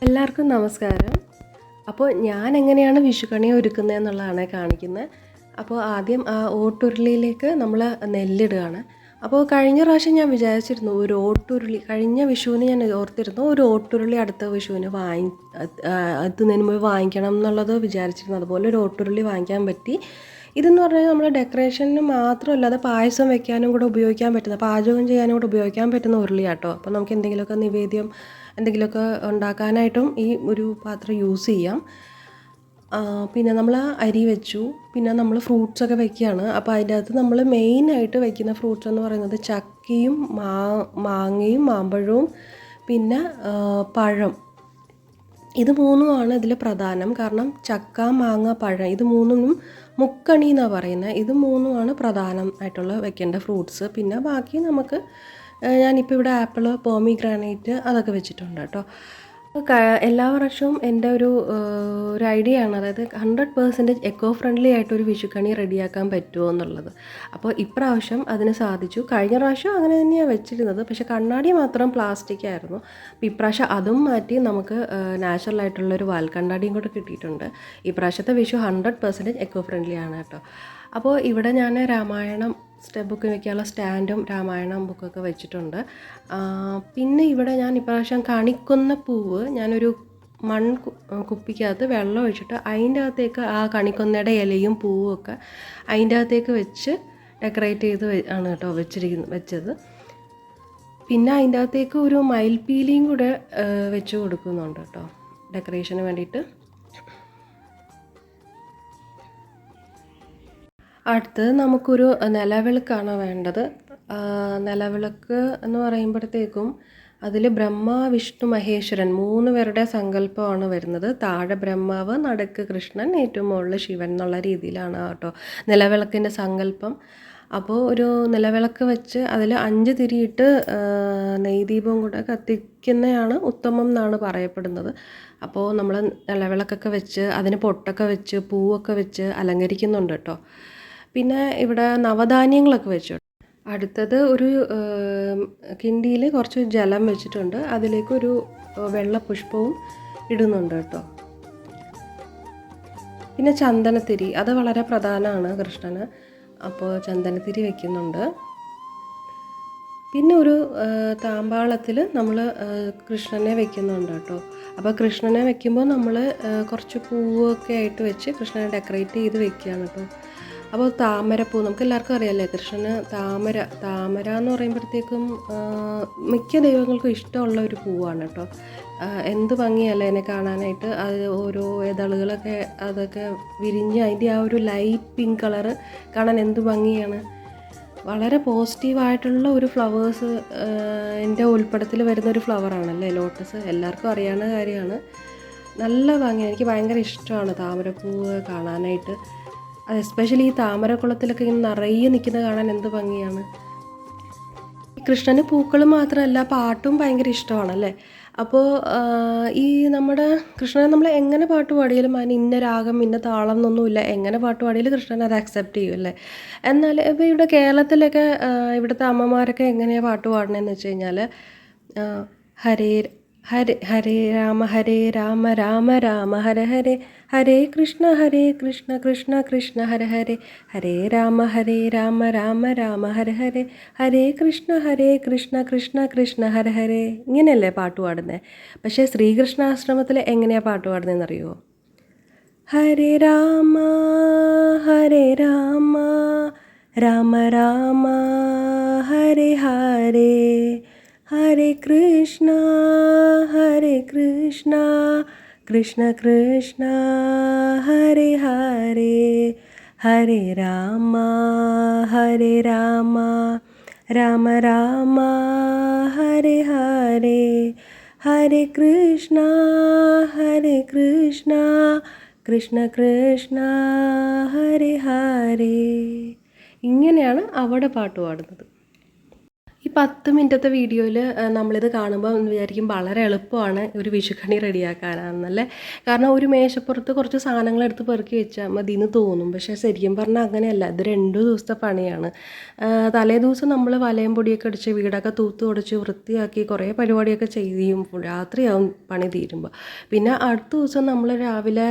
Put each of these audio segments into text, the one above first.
എല്ലാവർക്കും നമസ്കാരം. അപ്പോൾ ഞാൻ എങ്ങനെയാണ് വിഷുക്കണി ഒരുക്കുന്നതെന്നുള്ളതാണ് കാണിക്കുന്നത്. അപ്പോൾ ആദ്യം ആ ഓട്ടുരുളിയിലേക്ക് നമ്മൾ നെല്ലിടുകയാണ്. അപ്പോൾ കഴിഞ്ഞ പ്രാവശ്യം ഞാൻ വിചാരിച്ചിരുന്നു ഒരു ഓട്ടുരുളി, കഴിഞ്ഞ വിഷുവിന് ഞാൻ ഓർത്തിരുന്നു ഒരു ഓട്ടുരുളി അടുത്ത വിഷുവിന് എത്തുന്നതിന് മുമ്പ് വാങ്ങിക്കണം എന്നുള്ളത് വിചാരിച്ചിരുന്നു. അതുപോലെ ഒരു ഓട്ടുരുളി വാങ്ങിക്കാൻ പറ്റി. ഇതെന്ന് പറഞ്ഞാൽ നമ്മൾ ഡെക്കറേഷന് മാത്രമല്ലാതെ പായസം വെക്കാനും കൂടെ ഉപയോഗിക്കാൻ പറ്റുന്ന, പാചകം ചെയ്യാനും കൂടെ ഉപയോഗിക്കാൻ പറ്റുന്ന ഉരുളിയാട്ടോ. അപ്പോൾ നമുക്ക് എന്തെങ്കിലുമൊക്കെ നിവേദ്യം എന്തെങ്കിലുമൊക്കെ ഉണ്ടാക്കാനായിട്ടും ഈ ഒരു പാത്രം യൂസ് ചെയ്യാം. പിന്നെ നമ്മൾ അരി വെച്ചു, പിന്നെ നമ്മൾ ഫ്രൂട്ട്സൊക്കെ വെക്കുകയാണ്. അപ്പോൾ അതിൻ്റെ അകത്ത് നമ്മൾ മെയിനായിട്ട് വെക്കുന്ന ഫ്രൂട്ട്സ് എന്ന് പറയുന്നത് ചക്കയും മാങ്ങയും മാമ്പഴവും പിന്നെ പഴം. ഇത് മൂന്നുമാണ് ഇതിൽ പ്രധാനം. കാരണം ചക്ക, മാങ്ങ, പഴം ഇത് മൂന്നും മുക്കണി എന്നാണ് പറയുന്നത്. ഇത് മൂന്നുമാണ് പ്രധാനമായിട്ടുള്ള വെക്കേണ്ട ഫ്രൂട്ട്സ്. പിന്നെ ബാക്കി നമുക്ക് ഞാനിപ്പോൾ ഇവിടെ ആപ്പിൾ, പോമിഗ്രാനൈറ്റ് അതൊക്കെ വെച്ചിട്ടുണ്ട് കേട്ടോ. എല്ലാ വർഷവും എൻ്റെ ഒരു ഐഡിയ ആണ്, അതായത് 100% എക്കോ ഫ്രണ്ട്ലി ആയിട്ടൊരു വിഷുക്കണി റെഡിയാക്കാൻ പറ്റുമോ എന്നുള്ളത്. അപ്പോൾ ഇപ്രാവശ്യം അതിന് സാധിച്ചു. കഴിഞ്ഞ പ്രാവശ്യം അങ്ങനെ തന്നെയാണ് വെച്ചിരുന്നത്, പക്ഷേ കണ്ണാടി മാത്രം പ്ലാസ്റ്റിക് ആയിരുന്നു. അപ്പോൾ ഇപ്രാവശ്യം അതും മാറ്റി നമുക്ക് നാച്ചുറലായിട്ടുള്ളൊരു വാൽക്കണ്ണാടിയും കൂടെ കിട്ടിയിട്ടുണ്ട്. ഇപ്രാവശ്യത്തെ വിഷു 100% എക്കോ ഫ്രണ്ട്ലി ആണ് കേട്ടോ. അപ്പോൾ ഇവിടെ ഞാൻ രാമായണം ബുക്ക് വയ്ക്കാനുള്ള സ്റ്റാൻഡും രാമായണം ബുക്കൊക്കെ വെച്ചിട്ടുണ്ട്. പിന്നെ ഇവിടെ ഞാൻ ഇപ്രാവശ്യം കണിക്കൊന്ന പൂവ് ഞാനൊരു കുപ്പിക്കകത്ത് വെള്ളം ഒഴിച്ചിട്ട് അതിൻ്റെ അകത്തേക്ക് ആ കണിക്കൊന്നയുടെ ഇലയും പൂവും ഒക്കെ അതിൻ്റെ അകത്തേക്ക് വെച്ച് ഡെക്കറേറ്റ് ചെയ്ത് ആണ് കേട്ടോ വെച്ചത്. പിന്നെ അതിൻ്റെ അകത്തേക്ക് ഒരു മയിൽപ്പീലിയും കൂടെ വെച്ച് കൊടുക്കുന്നുണ്ട് കേട്ടോ ഡെക്കറേഷന് വേണ്ടിയിട്ട്. അടുത്തത് നമുക്കൊരു നിലവിളക്കാണ് വേണ്ടത്. നിലവിളക്ക് എന്ന് പറയുമ്പോഴത്തേക്കും അതിൽ ബ്രഹ്മ, വിഷ്ണു, മഹേശ്വരൻ 3 പേരുടെ സങ്കല്പമാണ് വരുന്നത്. താഴെ ബ്രഹ്മാവ്, നടുക്ക് കൃഷ്ണൻ, ഏറ്റവും മുകളിൽ ശിവൻ എന്നുള്ള രീതിയിലാണ് കേട്ടോ നിലവിളക്കിൻ്റെ സങ്കല്പം. അപ്പോൾ ഒരു നിലവിളക്ക് വെച്ച് അതിൽ 5 തിരിയിട്ട് നെയ്ദീപം കൂടെ കത്തിക്കുന്നതാണ് ഉത്തമം എന്നാണ് പറയപ്പെടുന്നത്. അപ്പോൾ നമ്മൾ നിലവിളക്കൊക്കെ വെച്ച് അതിന് പൊട്ടൊക്കെ വെച്ച് പൂവൊക്കെ വെച്ച് അലങ്കരിക്കുന്നുണ്ട് കേട്ടോ. പിന്നെ ഇവിടെ നവധാന്യങ്ങളൊക്കെ വെച്ചു. അടുത്തത് ഒരു കിണ്ടിയിൽ കുറച്ച് ജലം വെച്ചിട്ടുണ്ട്, അതിലേക്കൊരു വെള്ള പുഷ്പവും ഇടുന്നുണ്ട് കേട്ടോ. പിന്നെ ചന്ദനത്തിരി, അത് വളരെ പ്രധാനമാണ് കൃഷ്ണന്, അപ്പോൾ ചന്ദനത്തിരി വെക്കുന്നുണ്ട്. പിന്നെ ഒരു താമ്പാളത്തിൽ നമ്മൾ കൃഷ്ണനെ വെക്കുന്നുണ്ട് കേട്ടോ. അപ്പോൾ കൃഷ്ണനെ വെക്കുമ്പോൾ നമ്മൾ കുറച്ച് പൂവൊക്കെ ആയിട്ട് വെച്ച് കൃഷ്ണനെ ഡെക്കറേറ്റ് ചെയ്ത് വെക്കുകയാണ് കേട്ടോ. അപ്പോൾ താമരപ്പൂ നമുക്ക് എല്ലാവർക്കും അറിയാമല്ലേ, കൃഷ്ണന് താമര എന്ന് പറയുമ്പോഴത്തേക്കും മിക്ക ദൈവങ്ങൾക്കും ഇഷ്ടമുള്ള ഒരു പൂവാണ് കേട്ടോ. എന്ത് ഭംഗിയല്ലേ അതിനെ കാണാനായിട്ട്. അത് ഓരോ ഇതളുകളൊക്കെ അതൊക്കെ വിരിഞ്ഞ് അതിൻ്റെ ആ ഒരു ലൈറ്റ് പിങ്ക് കളറ് കാണാൻ എന്ത് ഭംഗിയാണ്. വളരെ പോസിറ്റീവായിട്ടുള്ള ഒരു ഫ്ലവേഴ്സ് എൻ്റെ ഉൾപ്പെടത്തിൽ വരുന്നൊരു ഫ്ലവറാണല്ലേ ലോട്ടസ്. എല്ലാവർക്കും അറിയാവുന്ന കാര്യമാണ്. നല്ല ഭംഗി, എനിക്ക് ഭയങ്കര ഇഷ്ടമാണ് താമരപ്പൂവ് കാണാനായിട്ട്. അത് എസ്പെഷ്യലി ഈ താമരക്കുളത്തിലൊക്കെ ഇങ്ങനെ നിറയെ നിൽക്കുന്നത് കാണാൻ എന്ത് ഭംഗിയാണ്. കൃഷ്ണന് പൂക്കൾ മാത്രമല്ല പാട്ടും ഭയങ്കര ഇഷ്ടമാണല്ലേ. അപ്പോൾ ഈ നമ്മുടെ കൃഷ്ണനെ നമ്മൾ എങ്ങനെ പാട്ട് പാടിയാലും അതിന് ഇന്ന രാഗം ഇന്ന താളം എന്നൊന്നുമില്ല. എങ്ങനെ പാട്ട് പാടിയാലും കൃഷ്ണൻ അത് അക്സെപ്റ്റ് ചെയ്യും അല്ലേ. എന്നാൽ ഇപ്പോൾ ഇവിടെ കേരളത്തിലൊക്കെ ഇവിടുത്തെ അമ്മമാരൊക്കെ എങ്ങനെയാണ് പാട്ട് പാടണതെന്ന് വെച്ച് കഴിഞ്ഞാൽ ഹരേ ഹരേ ഹരേ രാമ രാമ രാമ ഹര ഹരേ, ഹരേ കൃഷ്ണ കൃഷ്ണ കൃഷ്ണ ഹര ഹരേ, ഹരേ രാമ രാമ രാമ ഹര ഹരേ, ഹരേ കൃഷ്ണ കൃഷ്ണ കൃഷ്ണ ഹര ഹരേ. ഇങ്ങനെയല്ലേ പാട്ട് പാടുന്നത്. പക്ഷേ ശ്രീകൃഷ്ണാശ്രമത്തിൽ എങ്ങനെയാണ് പാട്ട് പാടുന്നതെന്ന് അറിയുമോ? ഹരേ രാമ രാമ രാമ ഹരേ ഹരേ, ഹരേ കൃഷ്ണ കൃഷ്ണ കൃഷ്ണ ഹരേ ഹരേ, ഹരേ രാമ രാമ രാമ ഹരേ ഹരേ, ഹരേ കൃഷ്ണ കൃഷ്ണ കൃഷ്ണ ഹരേ ഹരേ. ഇങ്ങനെയാണ് അവിടെ പാട്ട് പാടുന്നത്. 10 മിനിറ്റത്തെ വീഡിയോയിൽ നമ്മളിത് കാണുമ്പോൾ എന്ന് വിചാരിക്കും വളരെ എളുപ്പമാണ് ഒരു വിഷുക്കണി റെഡിയാക്കാനാണെന്നല്ലേ. കാരണം ഒരു മേശപ്പുറത്ത് കുറച്ച് സാധനങ്ങൾ എടുത്ത് പെറുക്കി വെച്ചാൽ മതി എന്ന് തോന്നും. പക്ഷേ ശരിക്കും പറഞ്ഞാൽ അങ്ങനെയല്ല. ഇത് 2 ദിവസത്തെ പണിയാണ്. തലേ ദിവസം നമ്മൾ വലയം പൊടിയൊക്കെ അടിച്ച് വീടൊക്കെ തൂത്ത് തുടച്ച് വൃത്തിയാക്കി കുറേ പരിപാടിയൊക്കെ ചെയ്യും. രാത്രിയാവും പണി തീരുമ്പോൾ. പിന്നെ അടുത്ത ദിവസം നമ്മൾ രാവിലെ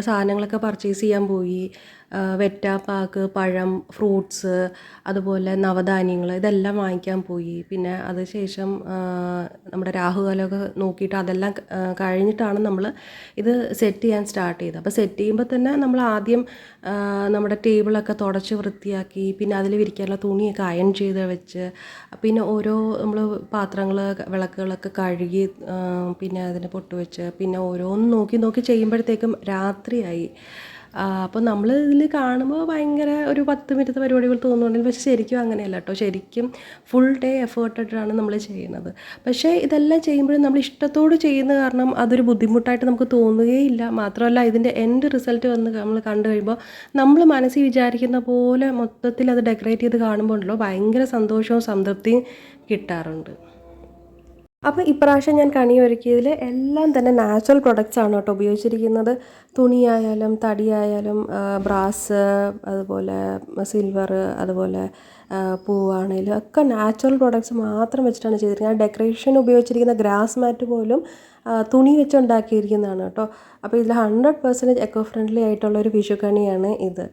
സാധനങ്ങളൊക്കെ പർച്ചേസ് ചെയ്യാൻ പോയി. വെറ്റ, പാക്ക്, പഴം, ഫ്രൂട്ട്സ്, അതുപോലെ നവധാന്യങ്ങൾ ഇതെല്ലാം വാങ്ങിക്കാൻ പോയി. പിന്നെ അതിനുശേഷം നമ്മുടെ രാഹുകാലമൊക്കെ നോക്കിയിട്ട് അതെല്ലാം കഴിഞ്ഞിട്ടാണ് നമ്മൾ ഇത് സെറ്റ് ചെയ്യാൻ സ്റ്റാർട്ട് ചെയ്തത്. അപ്പോൾ സെറ്റ് ചെയ്യുമ്പോൾ തന്നെ നമ്മൾ ആദ്യം നമ്മുടെ ടേബിളൊക്കെ തുടച്ച് വൃത്തിയാക്കി, പിന്നെ അതിൽ വിരിക്കാനുള്ള തുണിയൊക്കെ അയൺ ചെയ്ത് വെച്ച്, പിന്നെ ഓരോ നമ്മൾ പാത്രങ്ങൾ വിളക്കുകളൊക്കെ കഴുകി, പിന്നെ അതിന് പൊട്ട് വെച്ച്, പിന്നെ ഓരോന്ന് നോക്കി നോക്കി ചെയ്യുമ്പോഴത്തേക്കും രാത്രിയായി. അപ്പോൾ നമ്മൾ ഇതിൽ കാണുമ്പോൾ ഭയങ്കര ഒരു 10 മിനിറ്റത്തെ പരിപാടികൾ തോന്നുന്നുണ്ടെങ്കിൽ പക്ഷേ ശരിക്കും അങ്ങനെയല്ല കേട്ടോ. ശരിക്കും ഫുൾ ഡേ എഫേർട്ടിട്ടാണ് നമ്മൾ ചെയ്യുന്നത്. പക്ഷേ ഇതെല്ലാം ചെയ്യുമ്പോഴും നമ്മൾ ഇഷ്ടത്തോട് ചെയ്യുന്ന കാരണം അതൊരു ബുദ്ധിമുട്ടായിട്ട് നമുക്ക് തോന്നുകയില്ല. മാത്രമല്ല ഇതിൻ്റെ എൻഡ് റിസൾട്ട് വന്ന് നമ്മൾ കണ്ടു കഴിയുമ്പോൾ നമ്മൾ മനസ്സിൽ വിചാരിക്കുന്ന പോലെ മൊത്തത്തിൽ അത് ഡെക്കറേറ്റ് ചെയ്ത് കാണുമ്പോൾ ഉണ്ടല്ലോ ഭയങ്കര സന്തോഷവും സംതൃപ്തിയും കിട്ടാറുണ്ട്. അപ്പോൾ ഇപ്രാവശ്യം ഞാൻ കണി ഒരുക്കിയതിൽ എല്ലാം തന്നെ നാച്ചുറൽ പ്രൊഡക്ട്സ് ആണ് കേട്ടോ ഉപയോഗിച്ചിരിക്കുന്നത്. തുണിയായാലും തടിയായാലും ബ്രാസ്, അതുപോലെ സിൽവർ, അതുപോലെ പൂവാണേലും ഒക്കെ നാച്ചുറൽ പ്രൊഡക്ട്സ് മാത്രം വെച്ചിട്ടാണ് ചെയ്തിരിക്കുന്നത്. ഡെക്കറേഷൻ ഉപയോഗിച്ചിരിക്കുന്ന ഗ്രാസ് മാറ്റ് പോലും തുണി വെച്ച് ഉണ്ടാക്കിയിരിക്കുന്നതാണ് കേട്ടോ. അപ്പോൾ ഇതിൽ 100% എക്കോ ഫ്രണ്ട്ലി ആയിട്ടുള്ളൊരു വിഷുക്കണിയാണ് ഇത്.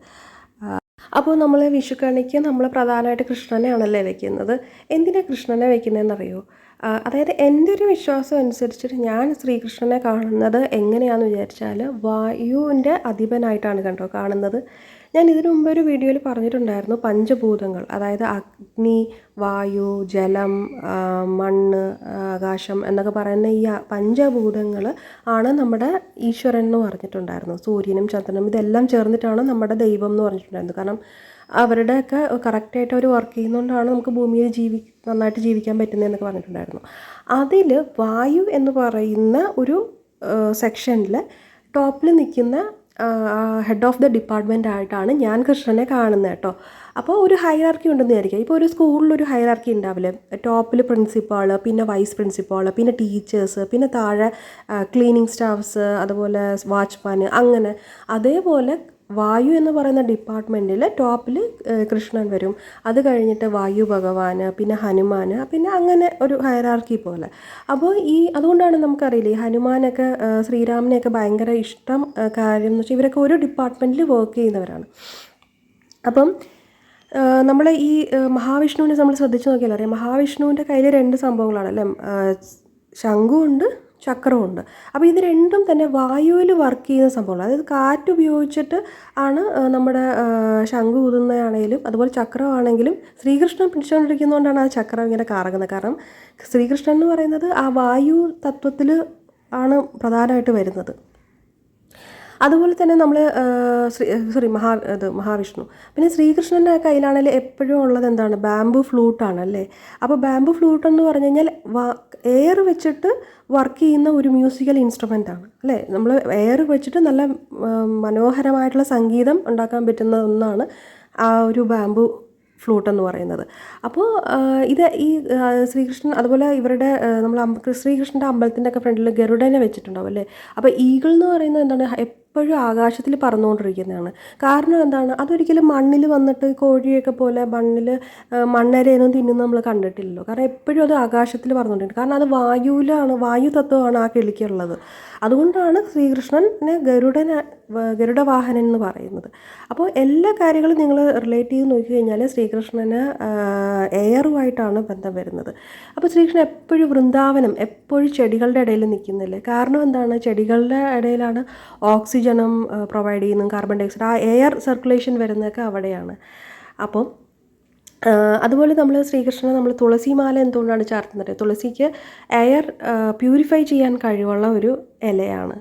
അപ്പോൾ നമ്മൾ വിഷുക്കണിക്ക് നമ്മൾ പ്രധാനമായിട്ട് കൃഷ്ണനെയാണല്ലേ വെക്കുന്നത്. എന്തിനാണ് കൃഷ്ണനെ വെക്കുന്നതെന്നറിയോ? അതായത് എൻ്റെ ഒരു വിശ്വാസം അനുസരിച്ചിട്ട് ഞാൻ ശ്രീകൃഷ്ണനെ കാണുന്നത് എങ്ങനെയാണെന്ന് വിചാരിച്ചാൽ വായുവിൻ്റെ അധിപനായിട്ടാണ് കേട്ടോ കാണുന്നത്. ഞാൻ ഇതിനു മുമ്പ് ഒരു വീഡിയോയിൽ പറഞ്ഞിട്ടുണ്ടായിരുന്നു പഞ്ചഭൂതങ്ങൾ, അതായത് അഗ്നി, വായു, ജലം, മണ്ണ്, ആകാശം എന്നൊക്കെ പറയുന്ന ഈ പഞ്ചഭൂതങ്ങൾ ആണ് നമ്മുടെ ഈശ്വരൻ എന്ന് പറഞ്ഞിട്ടുണ്ടായിരുന്നു. സൂര്യനും ചന്ദ്രനും ഇതെല്ലാം ചേർന്നിട്ടാണ് നമ്മുടെ ദൈവം എന്ന് പറഞ്ഞിട്ടുണ്ടായിരുന്നു. കാരണം അവരുടെയൊക്കെ കറക്റ്റായിട്ട് അവർ വർക്ക് ചെയ്യുന്നതുകൊണ്ടാണ് നമുക്ക് ഭൂമിയിൽ നന്നായിട്ട് ജീവിക്കാൻ പറ്റുന്നതെന്നൊക്കെ പറഞ്ഞിട്ടുണ്ടായിരുന്നു. അതിൽ വായു എന്ന് പറയുന്ന ഒരു സെക്ഷനിൽ ടോപ്പിൽ നിൽക്കുന്ന ഹെഡ് ഓഫ് ദ ഡിപ്പാർട്ട്മെൻ്റ് ആയിട്ടാണ് ഞാൻ കൃഷ്ണനെ കാണുന്നത് കേട്ടോ. അപ്പോൾ ഒരു ഹൈറാർക്കി ഉണ്ടെന്ന് വിചാരിക്കുക. ഇപ്പോൾ ഒരു സ്കൂളിലൊരു ഹൈറാർക്കി ഉണ്ടാവില്ലേ, ടോപ്പിൽ പ്രിൻസിപ്പാൾ, പിന്നെ വൈസ് പ്രിൻസിപ്പാൾ, പിന്നെ ടീച്ചേഴ്സ്, പിന്നെ താഴെ ക്ലീനിങ് സ്റ്റാഫ്സ്, അതുപോലെ വാച്ച്മാൻ, അങ്ങനെ. അതേപോലെ വായു എന്ന് പറയുന്ന ഡിപ്പാർട്ട്മെൻറ്റിൽ ടോപ്പിൽ കൃഷ്ണൻ വരും. അത് കഴിഞ്ഞിട്ട് വായു ഭഗവാൻ, പിന്നെ ഹനുമാൻ, പിന്നെ അങ്ങനെ ഒരു ഹയറാർക്കി പോലെ. അപ്പോൾ അതുകൊണ്ടാണ് നമുക്കറിയില്ലേ ഈ ഹനുമാനൊക്കെ ശ്രീരാമനെയൊക്കെ ഭയങ്കര ഇഷ്ടം കാര്യം എന്ന് വെച്ചാൽ ഇവരൊക്കെ ഒരു ഡിപ്പാർട്ട്മെൻറ്റിൽ വർക്ക് ചെയ്യുന്നവരാണ്. അപ്പം നമ്മൾ ഈ മഹാവിഷ്ണുവിനെ നമ്മൾ ശ്രദ്ധിച്ച് നോക്കിയാൽ അറിയാം, മഹാവിഷ്ണുവിൻ്റെ കയ്യിൽ 2 സംഭവങ്ങളാണല്ലേ, ശംഖുണ്ട്, ചക്രമുണ്ട്. അപ്പോൾ ഇത് രണ്ടും തന്നെ വായുവിൽ വർക്ക് ചെയ്യുന്ന സംഭവമാണ്. അതായത് കാറ്റ് ഉപയോഗിച്ചിട്ട് ആണ് നമ്മുടെ ശംഖു ഊതുന്നതാണെങ്കിലും അതുപോലെ ചക്രമാണെങ്കിലും ശ്രീകൃഷ്ണൻ പിടിച്ചുകൊണ്ടിരിക്കുന്നതുകൊണ്ടാണ് ആ ചക്രം ഇങ്ങനെ കറങ്ങുന്നത്. കാരണം ശ്രീകൃഷ്ണൻ എന്ന് പറയുന്നത് ആ വായു തത്വത്തിൽ ആണ് പ്രധാനമായിട്ട് വരുന്നത്. അതുപോലെ തന്നെ നമ്മൾ മഹാവിഷ്ണു. പിന്നെ ശ്രീകൃഷ്ണൻ്റെ കയ്യിലാണെങ്കിൽ എപ്പോഴും ഉള്ളത് എന്താണ്, ബാംബു ഫ്ലൂട്ടാണല്ലേ. അപ്പോൾ ബാംബു ഫ്ലൂട്ട് എന്ന് പറഞ്ഞു കഴിഞ്ഞാൽ എയർ വെച്ചിട്ട് വർക്ക് ചെയ്യുന്ന ഒരു മ്യൂസിക്കൽ ഇൻസ്ട്രുമെൻ്റ് ആണ് അല്ലേ. നമ്മൾ എയർ വെച്ചിട്ട് നല്ല മനോഹരമായിട്ടുള്ള സംഗീതം ഉണ്ടാക്കാൻ പറ്റുന്ന ഒന്നാണ് ആ ഒരു ബാംബു ഫ്ലൂട്ട് എന്ന് പറയുന്നത്. അപ്പോൾ ഇത് ഈ ശ്രീകൃഷ്ണൻ, അതുപോലെ ഇവരുടെ നമ്മൾ ശ്രീകൃഷ്ണൻ്റെ അമ്പലത്തിൻ്റെ ഒക്കെ ഫ്രണ്ടിൽ ഗരുഡനെ വെച്ചിട്ടുണ്ടാവും അല്ലേ. അപ്പോൾ ഈഗിൾ എന്ന് പറയുന്നത് എന്താണ്, എപ്പോഴും ആകാശത്തിൽ പറന്നുകൊണ്ടിരിക്കുന്നതാണ്. കാരണം എന്താണ്, അതൊരിക്കലും മണ്ണിൽ വന്നിട്ട് കോഴിയൊക്കെ പോലെ മണ്ണരയൊന്നും തിന്നുന്നത് നമ്മൾ കണ്ടിട്ടില്ലല്ലോ. കാരണം എപ്പോഴും അത് ആകാശത്തിൽ പറന്നുകൊണ്ടിരിക്കും. കാരണം അത് വായു തത്വമാണ് ആ കിളിക്കുള്ളത്. അതുകൊണ്ടാണ് ശ്രീകൃഷ്ണനെ ഗരുഡവാഹനൻ എന്ന് പറയുന്നത്. അപ്പോൾ എല്ലാ കാര്യങ്ങളും നിങ്ങൾ റിലേറ്റ് ചെയ്ത് നോക്കി കഴിഞ്ഞാൽ ശ്രീകൃഷ്ണന് എയറുമായിട്ടാണ് ബന്ധം വരുന്നത്. അപ്പോൾ ശ്രീകൃഷ്ണൻ എപ്പോഴും വൃന്ദാവനം, എപ്പോഴും ചെടികളുടെ ഇടയിൽ നിൽക്കുന്നില്ലേ. കാരണം എന്താണ്, ചെടികളുടെ ഇടയിലാണ് ഓക്സിജനും പ്രൊവൈഡ് ചെയ്യുന്നത്, കാർബൺ ഡൈഓക്സൈഡ്, ആ എയർ സർക്കുലേഷൻ വരുന്നതൊക്കെ അവിടെയാണ്. അപ്പം അതുപോലെ നമ്മൾ ശ്രീകൃഷ്ണനെ നമ്മൾ തുളസിമാല എന്തുകൊണ്ടാണ് ചാർത്തുന്നത്, തുളസിക്ക് എയർ പ്യൂരിഫൈ ചെയ്യാൻ കഴിവുള്ള ഒരു ഇലയാണ്.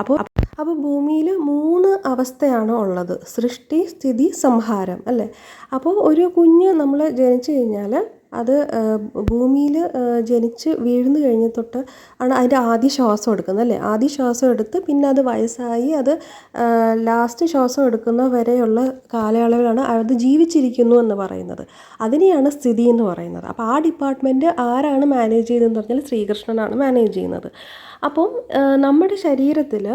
അപ്പോൾ ഭൂമിയിൽ 3 അവസ്ഥയാണ് ഉള്ളത്: സൃഷ്ടി, സ്ഥിതി, സംഹാരം, അല്ലേ? അപ്പോൾ ഒരു കുഞ്ഞ് നമ്മൾ ജനിച്ചു കഴിഞ്ഞാൽ അത് ഭൂമിയിൽ ജനിച്ച് വീഴുന്നു കഴിഞ്ഞ തൊട്ട് ആണ് അതിൻ്റെ ആദ്യ ശ്വാസം എടുക്കുന്നത്, അല്ലേ? ആദ്യ ശ്വാസം എടുത്ത് പിന്നെ അത് വയസ്സായി അത് ലാസ്റ്റ് ശ്വാസം എടുക്കുന്ന വരെയുള്ള കാലയളവിലാണ് അത് ജീവിച്ചിരിക്കുന്നു എന്ന് പറയുന്നത്. അതിനെയാണ് സ്ഥിതി എന്ന് പറയുന്നത്. അപ്പോൾ ആ ഡിപ്പാർട്ട്മെൻറ്റ് ആരാണ് മാനേജ് ചെയ്തതെന്ന് പറഞ്ഞാൽ ശ്രീകൃഷ്ണനാണ് മാനേജ് ചെയ്യുന്നത്. അപ്പം നമ്മുടെ ശരീരത്തിൽ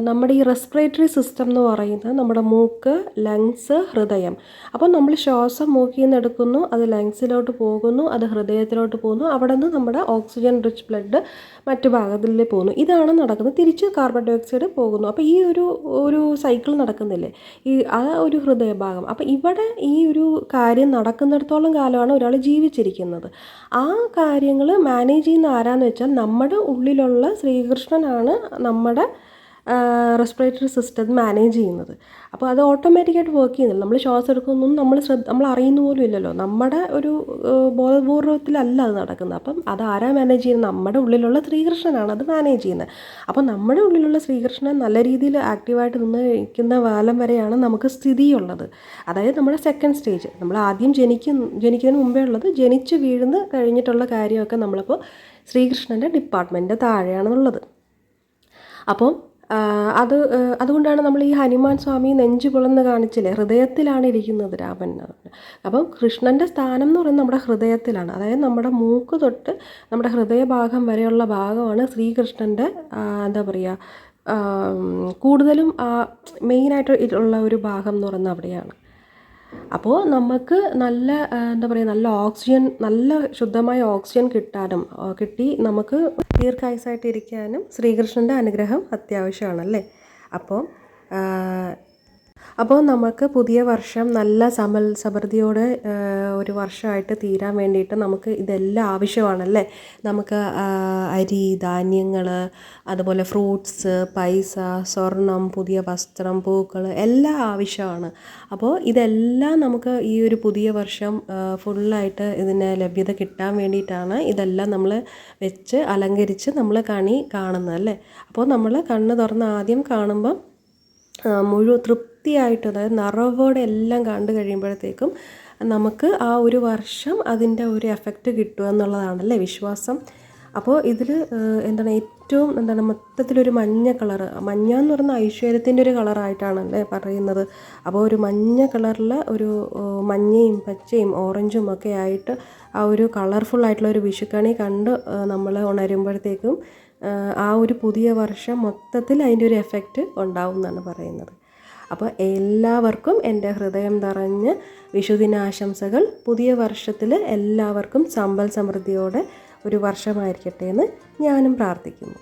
നമ്മുടെ ഈ റെസ്പിറേറ്ററി സിസ്റ്റം എന്ന് പറയുന്നത് നമ്മുടെ മൂക്ക്, ലങ്സ്, ഹൃദയം. അപ്പം നമ്മൾ ശ്വാസം മൂക്കിൽ നിന്ന് എടുക്കുന്നു, അത് ലങ്സിലോട്ട് പോകുന്നു, അത് ഹൃദയത്തിലോട്ട് പോകുന്നു, അവിടെ നിന്ന് നമ്മുടെ ഓക്സിജൻ റിച്ച് ബ്ലഡ് മറ്റു ഭാഗത്തിലേക്ക് പോകുന്നു. ഇതാണ് നടക്കുന്നത്. തിരിച്ച് കാർബൺ ഡൈ ഓക്സൈഡ് പോകുന്നു. അപ്പോൾ ഈ ഒരു സൈക്കിൾ നടക്കുന്നില്ലേ, ആ ഒരു ഹൃദയഭാഗം. അപ്പോൾ ഇവിടെ ഈ ഒരു കാര്യം നടക്കുന്നിടത്തോളം കാലമാണ് ഒരാൾ ജീവിച്ചിരിക്കുന്നത്. ആ കാര്യങ്ങൾ മാനേജ് ചെയ്യുന്ന ആരാന്ന് വെച്ചാൽ നമ്മുടെ ഉള്ളിലുള്ള ശ്രീകൃഷ്ണനാണ് നമ്മുടെ റെസ്പിറേറ്ററി സിസ്റ്റം മാനേജ് ചെയ്യുന്നത്. അപ്പോൾ അത് ഓട്ടോമാറ്റിക്കായിട്ട് വർക്ക് ചെയ്യുന്നില്ല. നമ്മൾ ശ്വാസം എടുക്കുന്നൊന്നും നമ്മൾ അറിയുന്ന പോലും ഇല്ലല്ലോ. നമ്മുടെ ഒരു ബോധപൂർവത്തിലല്ല അത് നടക്കുന്നത്. അപ്പം അത് ആരാ മാനേജ് ചെയ്യുന്നത്? നമ്മുടെ ഉള്ളിലുള്ള ശ്രീകൃഷ്ണനാണ് അത് മാനേജ് ചെയ്യുന്നത്. അപ്പം നമ്മുടെ ഉള്ളിലുള്ള ശ്രീകൃഷ്ണൻ നല്ല രീതിയിൽ ആക്റ്റീവായിട്ട് നിൽക്കുന്ന കാലം വരെയാണ് നമുക്ക് സ്ഥിതിയുള്ളത്. അതായത് നമ്മുടെ സെക്കൻഡ് സ്റ്റേജ്. നമ്മൾ ആദ്യം ജനിക്കുന്നതിന് മുമ്പേ ഉള്ളത്, ജനിച്ച് വീഴുന്ന കഴിഞ്ഞിട്ടുള്ള കാര്യമൊക്കെ നമ്മളിപ്പോൾ ശ്രീകൃഷ്ണൻ്റെ ഡിപ്പാർട്ട്മെൻറ്റ് താഴെയാണെന്നുള്ളത്. അപ്പം അതുകൊണ്ടാണ് നമ്മൾ ഈ ഹനുമാൻ സ്വാമി നെഞ്ചു പിളർന്ന് കാണിച്ചില്ലേ, ഹൃദയത്തിലാണ് ഇരിക്കുന്നത് രാമൻ. അപ്പം കൃഷ്ണൻ്റെ സ്ഥാനം എന്ന് പറയുന്നത് നമ്മുടെ ഹൃദയത്തിലാണ്. അതായത് നമ്മുടെ മൂക്ക് തൊട്ട് നമ്മുടെ ഹൃദയഭാഗം വരെയുള്ള ഭാഗമാണ് ശ്രീകൃഷ്ണൻ്റെ എന്താ പറയുക, കൂടുതലും മെയിനായിട്ട് ഉള്ള ഒരു ഭാഗം എന്ന് പറയുന്നത് അവിടെയാണ്. അപ്പോൾ നമുക്ക് നല്ല എന്താ പറയുക, നല്ല ശുദ്ധമായ ഓക്സിജൻ കിട്ടി നമുക്ക് ദീർഘായുസ്സായിട്ടിരിക്കാനും ശ്രീകൃഷ്ണൻ്റെ അനുഗ്രഹം അത്യാവശ്യമാണല്ലേ. അപ്പോൾ നമുക്ക് പുതിയ വർഷം നല്ല സമൃദ്ധിയോടെ ഒരു വർഷമായിട്ട് തീരാൻ വേണ്ടിയിട്ട് നമുക്ക് ഇതെല്ലാം ആവശ്യമാണല്ലേ. നമുക്ക് അരി, ധാന്യങ്ങൾ, അതുപോലെ ഫ്രൂട്ട്സ്, പൈസ, സ്വർണം, പുതിയ വസ്ത്രം, പൂക്കൾ എല്ലാം ആവശ്യമാണ്. അപ്പോൾ ഇതെല്ലാം നമുക്ക് ഈ ഒരു പുതിയ വർഷം ഫുള്ളായിട്ട് ഇതിന് ലഭ്യത കിട്ടാൻ വേണ്ടിയിട്ടാണ് ഇതെല്ലാം നമ്മൾ വെച്ച് അലങ്കരിച്ച് നമ്മൾ കാണുന്നത്, അല്ലേ. അപ്പോൾ നമ്മൾ കണ്ണ് തുറന്ന് ആദ്യം കാണുമ്പം തൃപ്തിയായിട്ട്, അതായത് നിറവോടെ എല്ലാം കണ്ടു കഴിയുമ്പോഴത്തേക്കും നമുക്ക് ആ ഒരു വർഷം അതിൻ്റെ ഒരു എഫക്റ്റ് കിട്ടുക എന്നുള്ളതാണല്ലേ വിശ്വാസം. അപ്പോൾ ഇതിൽ മൊത്തത്തിലൊരു മഞ്ഞ കളറ്, മഞ്ഞ എന്ന് പറയുന്ന ഐശ്വര്യത്തിൻ്റെ ഒരു കളറായിട്ടാണല്ലേ പറയുന്നത്. അപ്പോൾ ഒരു മഞ്ഞ കളറിൽ ഒരു മഞ്ഞയും പച്ചയും ഓറഞ്ചും ഒക്കെ ആയിട്ട് ആ ഒരു കളർഫുള്ളായിട്ടുള്ള ഒരു വിഷുക്കണി കണ്ട് നമ്മൾ ഉണരുമ്പോഴത്തേക്കും ആ ഒരു പുതിയ വർഷം മൊത്തത്തിൽ അതിൻ്റെ ഒരു എഫക്റ്റ് ഉണ്ടാവും എന്നാണ് പറയുന്നത്. അപ്പോൾ എല്ലാവർക്കും എൻ്റെ ഹൃദയം നിറഞ്ഞ് വിഷുദിനാശംസകൾ. പുതിയ വർഷത്തിൽ എല്ലാവർക്കും സമ്പൽ സമൃദ്ധിയോടെ ഒരു വർഷമായിരിക്കട്ടെ എന്ന് ഞാനും പ്രാർത്ഥിക്കുന്നു.